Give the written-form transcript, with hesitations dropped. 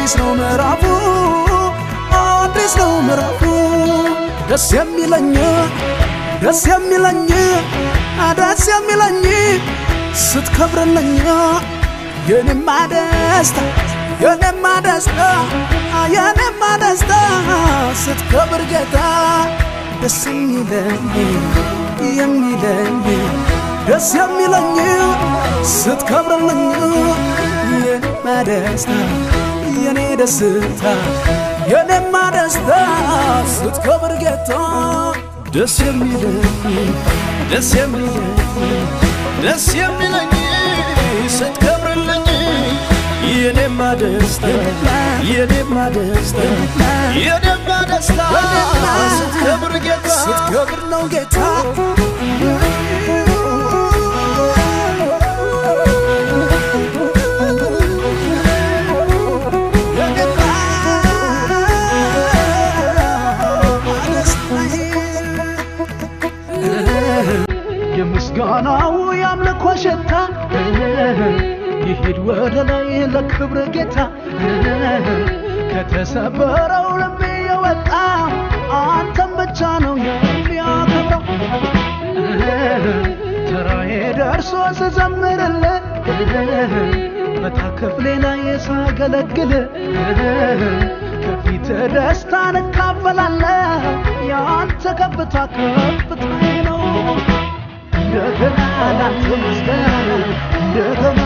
አዲስ ነው ምዕራፉ አዲስ ነው ምዕራፉ ደስ የሚለኝ ደስ የሚለኝ ደስ የሚለኝ ስትከብርልኝ የኔማ ደስታ የኔማ ደስታ የኔማ ደስታ ስትከብር ጌታ ደስ የሚለኝ ደስ የሚለኝ ስትከብርልኝ የኔማ ደስታ የኔ ደስታ የኔማ ደስታ ስትከብር ጌታ ደስ የሚለኝ ደስ የሚለኝ ደስ የሚለኝ ስትከብርልኝ የኔማ ደስታ የኔማ ደስታ የኔማ ደስታ ስትከብር ጌታ ስትከብር ነው ጌታ የምስጋናው ያምልኮ ሽታ ይሄድ ወደ ላይ ለክብር ጌታ ከተሰበረው ልቤ የወጣ አንተም ብቻ ነው የሚያከብረው ተራዬ ደርሶ ስዘምርልህ በታክፍሌ ላይ ሳገለግል ከፊት ደስታን እካፈላለሁ ያንተ ከፍታ ከፍታዬ ነው እንደገና ላንተ ምስጋና እንደገና